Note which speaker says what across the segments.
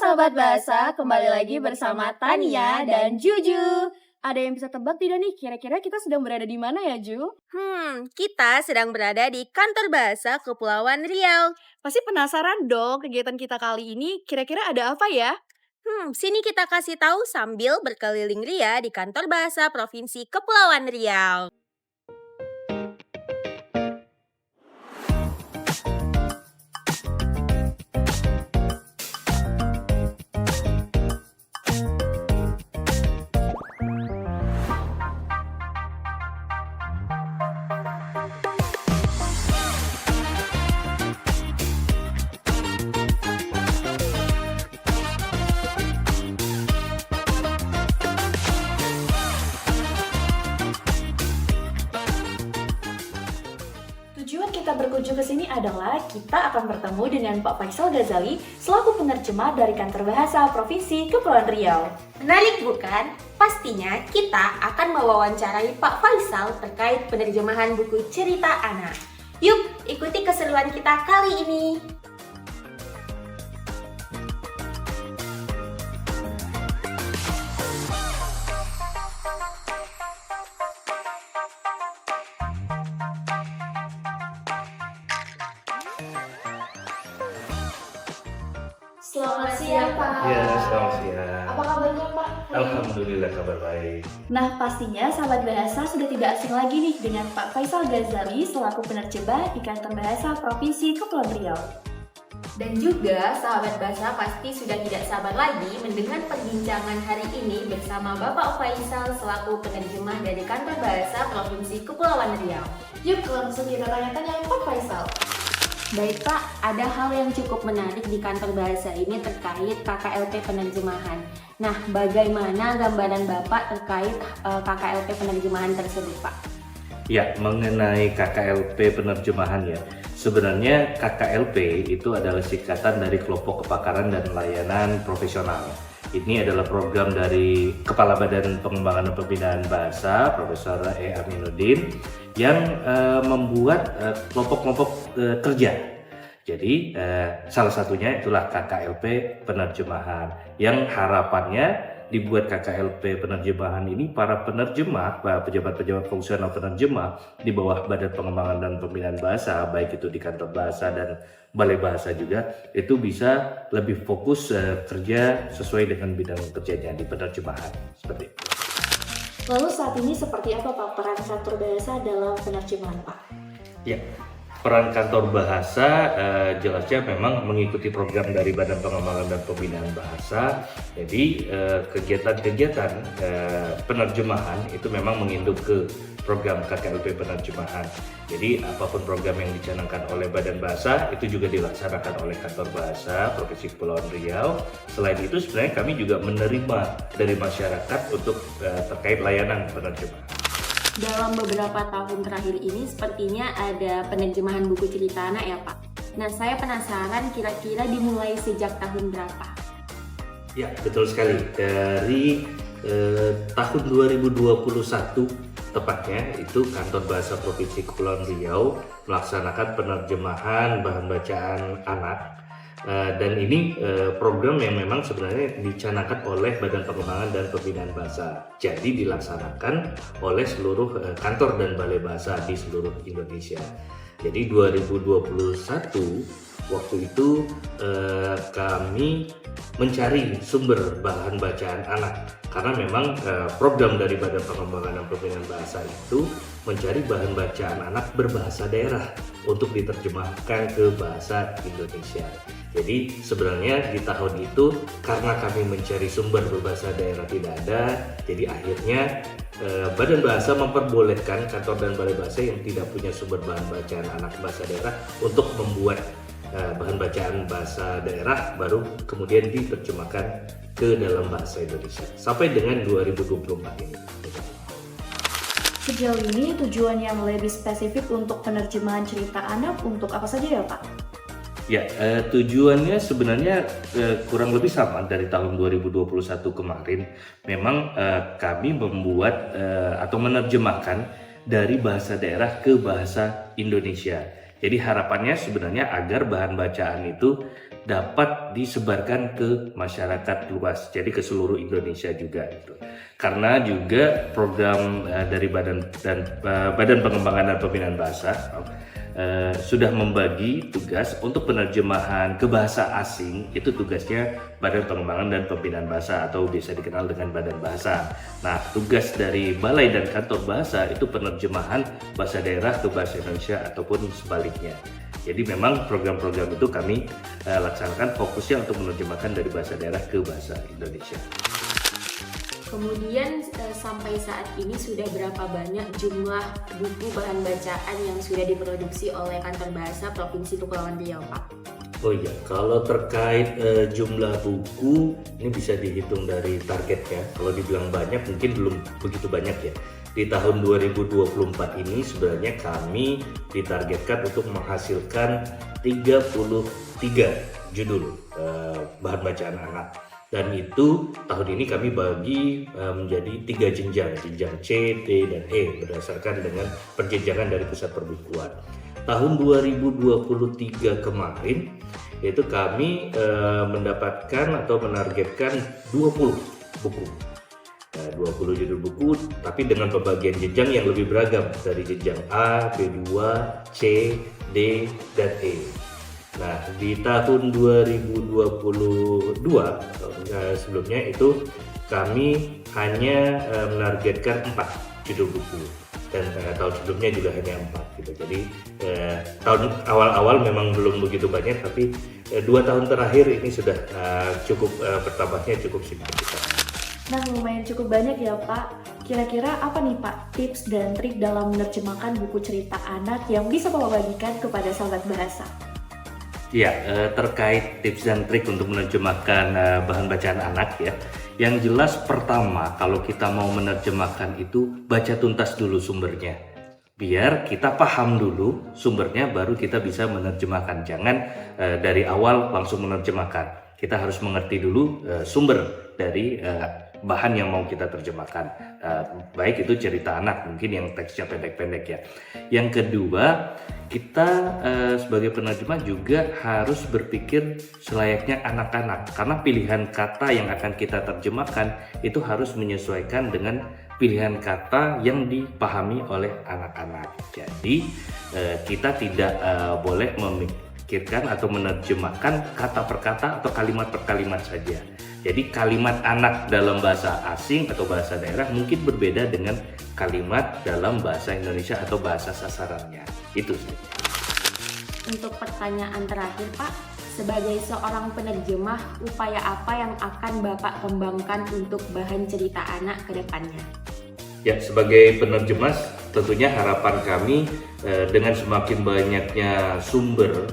Speaker 1: Sahabat Bahasa, kembali lagi bersama Tania dan Juju. Ada yang bisa tebak tidak nih, kira-kira kita sedang berada di mana ya, Ju?
Speaker 2: Kita sedang berada di Kantor Bahasa Kepulauan Riau.
Speaker 1: Pasti penasaran dong kegiatan kita kali ini, kira-kira ada apa ya?
Speaker 2: Sini kita kasih tahu sambil berkeliling ria di Kantor Bahasa Provinsi Kepulauan Riau.
Speaker 1: Tujuan kita berkunjung ke sini adalah kita akan bertemu dengan Pak Faisal Ghazali selaku penerjemah dari Kantor Bahasa Provinsi Kepulauan Riau.
Speaker 2: Menarik bukan? Pastinya kita akan mewawancarai Pak Faisal terkait penerjemahan buku cerita anak. Yuk, ikuti keseruan kita kali ini.
Speaker 1: Selamat siang, Pak.
Speaker 3: Ya, selamat siang.
Speaker 1: Apa kabarnya, Pak?
Speaker 3: Alhamdulillah kabar baik.
Speaker 1: Nah, pastinya sahabat bahasa sudah tidak asing lagi nih dengan Pak Faisal Ghazali selaku penerjemah di Kantor Bahasa Provinsi Kepulauan Riau.
Speaker 2: Dan juga sahabat bahasa pasti sudah tidak sabar lagi mendengar perbincangan hari ini bersama Bapak Faisal selaku penerjemah dari Kantor Bahasa Provinsi Kepulauan Riau.
Speaker 1: Yuk, langsung kita tanya-tanya Pak Faisal.
Speaker 2: Baik Pak, ada hal yang cukup menarik di Kantor Bahasa ini terkait KKLP penerjemahan. Nah, bagaimana gambaran Bapak terkait KKLP penerjemahan tersebut Pak?
Speaker 3: Ya, mengenai KKLP penerjemahan ya. Sebenarnya KKLP itu adalah singkatan dari Kelompok Kepakaran dan Layanan Profesional. Ini adalah program dari Kepala Badan Pengembangan dan Pembinaan Bahasa, Profesor E. Aminuddin, yang membuat kelompok-kelompok kerja. Jadi salah satunya itulah KKLP penerjemahan, yang harapannya dibuat KKLP penerjemahan ini para penerjemah, pejabat-pejabat fungsional penerjemah di bawah Badan Pengembangan dan Pembinaan Bahasa, baik itu di Kantor Bahasa dan Balai Bahasa juga, itu bisa lebih fokus kerja sesuai dengan bidang kerjanya di penerjemahan, seperti itu.
Speaker 1: Lalu saat ini seperti apa Pak peran Kantor Bahasa dalam penerjemahan Pak?
Speaker 3: Ya, peran Kantor Bahasa jelasnya memang mengikuti program dari Badan Pengembangan dan Pembinaan Bahasa. Jadi kegiatan-kegiatan penerjemahan itu memang menginduk ke program KKLP penerjemahan. Jadi apapun program yang dicanangkan oleh Badan Bahasa itu juga dilaksanakan oleh Kantor Bahasa Provinsi Kepulauan Riau. Selain itu sebenarnya kami juga menerima dari masyarakat untuk terkait layanan penerjemahan.
Speaker 2: Dalam beberapa tahun terakhir ini sepertinya ada penerjemahan buku cerita anak ya Pak. Nah, saya penasaran kira-kira dimulai sejak tahun berapa?
Speaker 3: Ya, betul sekali. Dari tahun 2021 tepatnya itu Kantor Bahasa Provinsi Kepulauan Riau melaksanakan penerjemahan bahan bacaan anak. Dan ini program yang memang sebenarnya dicanangkan oleh Badan Pengembangan dan Pembinaan Bahasa. Jadi dilaksanakan oleh seluruh kantor dan balai bahasa di seluruh Indonesia. Jadi 2021 waktu itu kami mencari sumber bahan bacaan anak, karena memang program dari Badan Pengembangan dan Pembinaan Bahasa itu mencari bahan bacaan anak berbahasa daerah untuk diterjemahkan ke bahasa Indonesia. Jadi sebenarnya di tahun itu karena kami mencari sumber berbahasa daerah tidak ada, jadi akhirnya Badan Bahasa memperbolehkan kantor dan balai bahasa yang tidak punya sumber bahan bacaan anak bahasa daerah untuk membuat bahan bacaan bahasa daerah baru kemudian diterjemahkan ke dalam bahasa Indonesia sampai dengan 2024 ini.
Speaker 1: Sejauh ini tujuan yang lebih spesifik untuk penerjemahan cerita anak untuk apa saja ya Pak?
Speaker 3: Ya, tujuannya sebenarnya kurang lebih sama dari tahun 2021 kemarin. Memang kami membuat atau menerjemahkan dari bahasa daerah ke bahasa Indonesia. Jadi harapannya sebenarnya agar bahan bacaan itu dapat disebarkan ke masyarakat luas, jadi ke seluruh Indonesia juga gitu. Karena juga program dari Badan Pengembangan dan Pembinaan Bahasa sudah membagi tugas untuk penerjemahan ke bahasa asing. Itu tugasnya Badan Pengembangan dan Pembinaan Bahasa atau biasa dikenal dengan Badan Bahasa. Nah, tugas dari Balai dan Kantor Bahasa itu penerjemahan bahasa daerah ke bahasa Indonesia ataupun sebaliknya. Jadi memang program-program itu kami laksanakan fokusnya untuk menerjemahkan dari bahasa daerah ke bahasa Indonesia.
Speaker 2: Kemudian sampai saat ini sudah berapa banyak jumlah buku bahan bacaan yang sudah diproduksi oleh Kantor Bahasa Provinsi Kepulauan Riau, Pak?
Speaker 3: Oh iya, kalau terkait jumlah buku ini bisa dihitung dari target ya. Kalau dibilang banyak mungkin belum begitu banyak ya. Di tahun 2024 ini sebenarnya kami ditargetkan untuk menghasilkan 33 judul bahan bacaan anak. Dan itu tahun ini kami bagi menjadi 3 jenjang, jenjang C, D, dan E berdasarkan dengan perjenjangan dari pusat perbukuan. Tahun 2023 kemarin itu kami mendapatkan atau menargetkan 20 buku. 20 judul buku tapi dengan pembagian jenjang yang lebih beragam dari jenjang A, B2, C, D, dan E. Nah, di tahun 2022 sebelumnya itu kami hanya menargetkan 4 judul buku dan tahun sebelumnya juga hanya 4 gitu. Jadi tahun awal-awal memang belum begitu banyak, tapi 2 tahun terakhir ini sudah cukup bertambahnya cukup signifikan.
Speaker 1: Nah, lumayan cukup banyak ya Pak. Kira-kira apa nih Pak tips dan trik dalam menerjemahkan buku cerita anak yang bisa Bapak bagikan kepada sahabat bahasa?
Speaker 3: Ya, terkait tips dan trik untuk menerjemahkan bahan bacaan anak ya. Yang jelas pertama, kalau kita mau menerjemahkan itu baca tuntas dulu sumbernya. Biar kita paham dulu sumbernya baru kita bisa menerjemahkan. Jangan dari awal langsung menerjemahkan. Kita harus mengerti dulu sumber dari bahan yang mau kita terjemahkan. Baik itu cerita anak mungkin yang teksnya pendek-pendek ya. Yang kedua, kita sebagai penerjemah juga harus berpikir selayaknya anak-anak, karena pilihan kata yang akan kita terjemahkan itu harus menyesuaikan dengan pilihan kata yang dipahami oleh anak-anak. Jadi kita tidak boleh memikirkan atau menerjemahkan kata per kata atau kalimat per kalimat saja. Jadi kalimat anak dalam bahasa asing atau bahasa daerah mungkin berbeda dengan kalimat dalam bahasa Indonesia atau bahasa sasarannya. Itu saja.
Speaker 2: Untuk pertanyaan terakhir, Pak, sebagai seorang penerjemah, upaya apa yang akan Bapak kembangkan untuk bahan cerita anak ke depannya?
Speaker 3: Ya, sebagai penerjemah tentunya harapan kami dengan semakin banyaknya sumber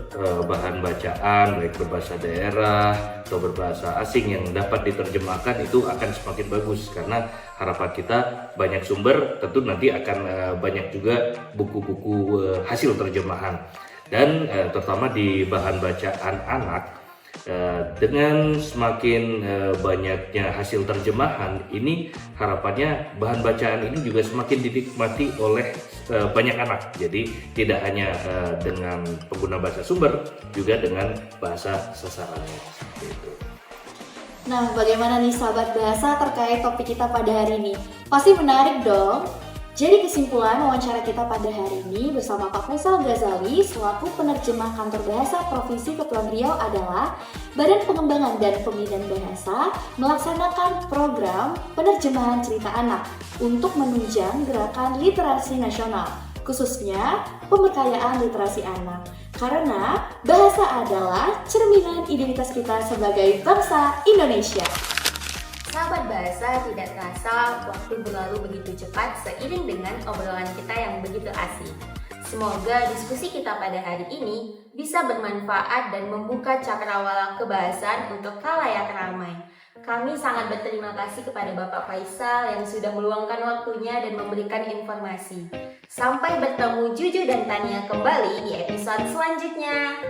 Speaker 3: bahan bacaan baik berbahasa daerah atau berbahasa asing yang dapat diterjemahkan itu akan semakin bagus, karena harapan kita banyak sumber tentu nanti akan banyak juga buku-buku hasil terjemahan. Dan terutama di bahan bacaan anak, dengan semakin banyaknya hasil terjemahan ini, harapannya bahan bacaan ini juga semakin dinikmati oleh banyak anak. Jadi tidak hanya dengan pengguna bahasa sumber, juga dengan bahasa sasarannya. Gitu.
Speaker 1: Nah, bagaimana nih sahabat bahasa terkait topik kita pada hari ini? Pasti menarik dong? Jadi kesimpulan wawancara kita pada hari ini bersama Pak Faisal Ghazali selaku penerjemah Kantor Bahasa Provinsi Kepulauan Riau adalah Badan Pengembangan dan Pembinaan Bahasa melaksanakan program penerjemahan cerita anak untuk menunjang gerakan literasi nasional, khususnya pemberdayaan literasi anak. Karena bahasa adalah cerminan identitas kita sebagai bangsa Indonesia.
Speaker 2: Sahabat bahasa, tidak terasa waktu berlalu begitu cepat seiring dengan obrolan kita yang begitu asik. Semoga diskusi kita pada hari ini bisa bermanfaat dan membuka cakrawala kebahasaan untuk khalayak ramai. Kami sangat berterima kasih kepada Bapak Faisal yang sudah meluangkan waktunya dan memberikan informasi. Sampai bertemu Juju dan Tania kembali di episode selanjutnya.